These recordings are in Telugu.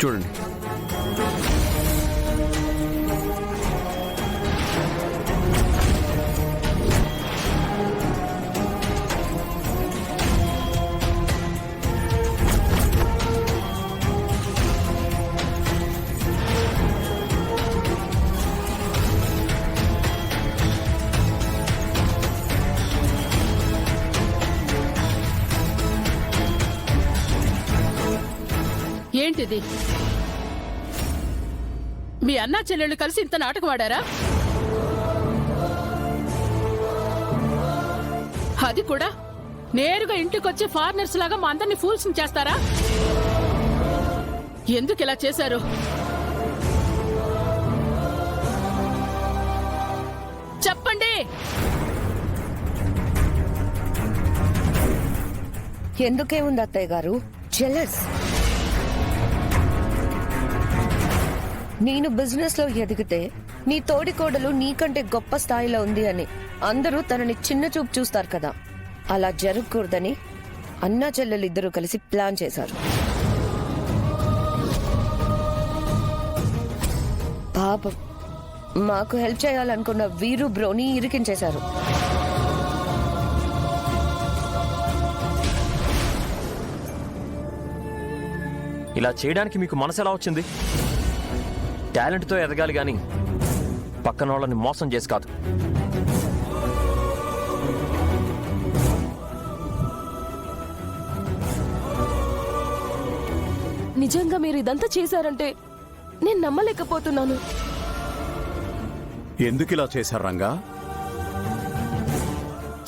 చూడండి. ఏంటిది? మీ అన్నా చెల్లెళ్ళు కలిసి ఇంత నాటకం ఆడారా? అది కూడా నేరుగా ఇంటికొచ్చి ఫారినర్స్ లాగా మా అందరినీ ఫూల్స్ చేస్తారా? ఎందుకు ఇలా చేశారు? చెప్పండి. ఎందుకేముంది అత్తయ్య గారు, జెలస్. నేను బిజినెస్ లో ఎదిగితే నీ తోడికోడలు నీకంటే గొప్ప స్థాయిలో ఉంది అని అందరూ తనని చిన్న చూపు చూస్తారు కదా. అలా జరగకూడదని అన్నా చెల్లెలిద్దరూ కలిసి ప్లాన్ చేశారు. పాపం మాకు హెల్ప్ చేయాలనుకున్న వీరు బ్రోని ఇరికించేశారు. ఇలా చేయడానికి మీకు మనసు ఎలా వచ్చింది? టాలెంట్తో ఎదగాలి గాని పక్కన వాళ్ళని మోసం చేసి కాదు. నిజంగా మీరు ఇదంతా చేశారంటే నేను నమ్మలేకపోతున్నాను. ఎందుకు ఇలా చేశారు రంగా?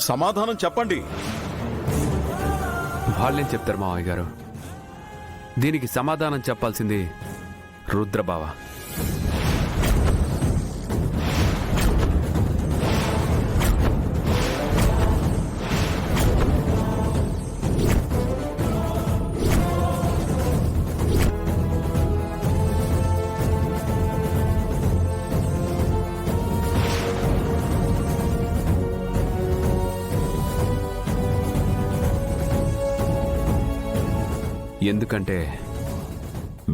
సమాధానం చెప్పండి. వాళ్ళేం చెప్తారు మావయ్య గారు? దీనికి సమాధానం చెప్పాల్సింది రుద్రబావ. ఎందుకంటే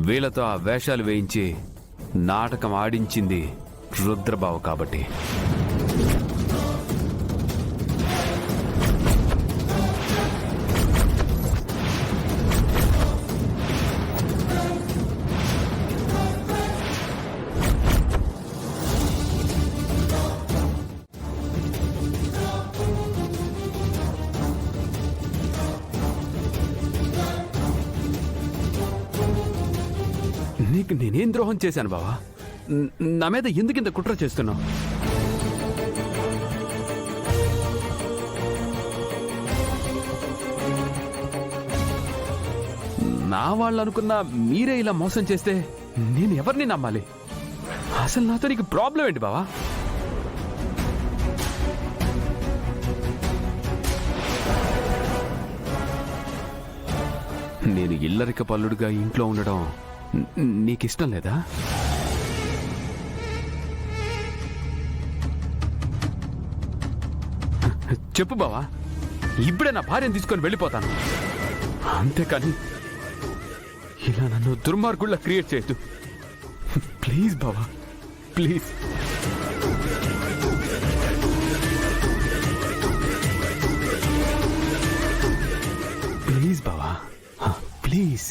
వీళ్ళతో ఆ వేషాలు వేయించి నాటకం ఆడించింది రుద్రబావ కాబట్టి. నీకు నేనేం ద్రోహం చేశాను బావా? నా మీద ఎందుకింత కుట్ర చేస్తున్నావు? నా వాళ్ళు అనుకున్నా మీరే ఇలా మోసం చేస్తే నేను ఎవరిని నమ్మాలి? అసలు నాతో నీకు ప్రాబ్లం ఏంటి బావా? నేను ఇల్లరిక పల్లుడుగా ఇంట్లో ఉండడం నీకిష్టం లేదా? చెప్పు బావా, ఇప్పుడే నా భార్యను తీసుకొని వెళ్ళిపోతాను. అంతేకాని ఇలా నన్ను దుర్మార్గుల్లా క్రియేట్ చేయొద్దు ప్లీజ్ బావా, ప్లీజ్. ప్లీజ్ బావా, ప్లీజ్.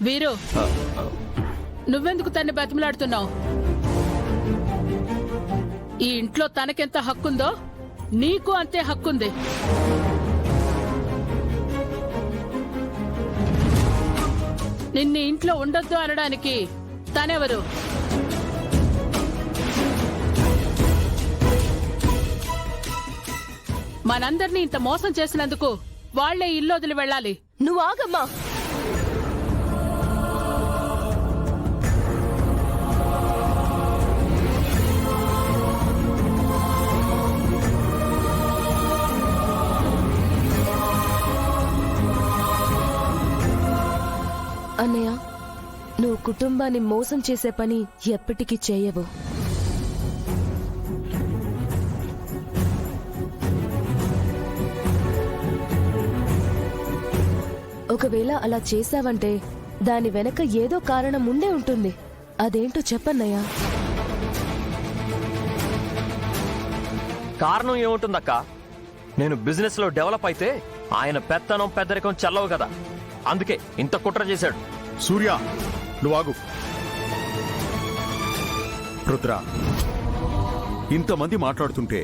వీరు, నువ్వెందుకు తన్ని బతిమలాడుతున్నావు? ఈ ఇంట్లో తనకెంత హక్కుందో నీకు అంతే హక్కుంది. నిన్ను ఇంట్లో ఉండొద్దు అనడానికి తనెవరు? మనందరినీ ఇంత మోసం చేసినందుకు వాళ్లే ఇల్లు వదిలి వెళ్ళాలి. నువ్వు ఆగమ్మా. అన్నయ్య, నువ్వు కుటుంబాన్ని మోసం చేసే పని ఎప్పటికీ చేయవు. ఒకవేళ అలా చేశావంటే దాని వెనక ఏదో కారణం ఉండే ఉంటుంది. అదేంటో చెప్పన్నయ్యా. కారణం ఏముంటుందక్క? నేను బిజినెస్ లో డెవలప్ అయితే ఆయన పెత్తనం పెద్దరికం చెల్లవు కదా, అందుకే ఇంత కుట్ర చేశాడు. సూర్య, నువ్వు ఆగు. రుద్ర, ఇంతమంది మాట్లాడుతుంటే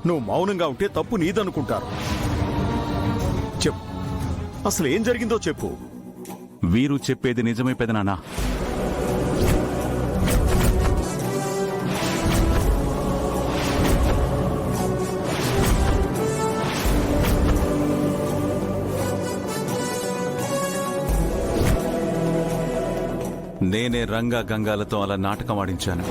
నువ్వు మౌనంగా ఉంటే తప్పు నీదనుకుంటారు. చెప్పు, అసలు ఏం జరిగిందో చెప్పు. వీరు చెప్పేది నిజమే పెదనాన్న. నేనే రంగా గంగాలతో అలా నాటకం ఆడించాను.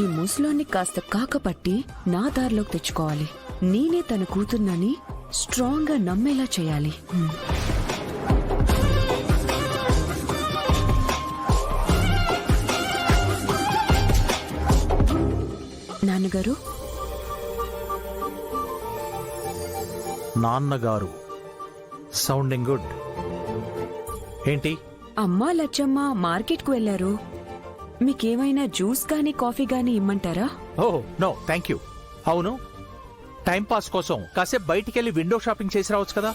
ఈ ముసలాన్ని కాస్త కాకపట్టి నా దారిలోకి తెచ్చుకోవాలి. నేనే తన కూతుర్నని స్ట్రాంగ్ గా నమ్మేలా చేయాలి. నాన్నగారు, నాన్నగారు సౌండింగ్ గుడ్. ఏంటి? అమ్మా లచ్చమ్మ మార్కెట్కు వెళ్లారు. మీకేమైనా జ్యూస్ గానీ కాఫీ గానీ ఇమ్మంటారా? Oh no thank you. అవును, టైం పాస్ కోసం కాసేపు బయటికెళ్ళి విండో షాపింగ్ చేసి రావచ్చు కదా.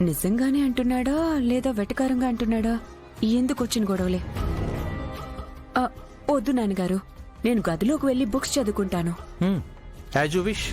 నిజంగానే అంటున్నాడా లేదా వెటకారంగా అంటున్నాడా? ఎందుకు వచ్చిన గొడవలే? వద్దు నాన్నగారు, నేను గదిలోకి వెళ్లి బుక్స్ చదువుకుంటాను. As you wish.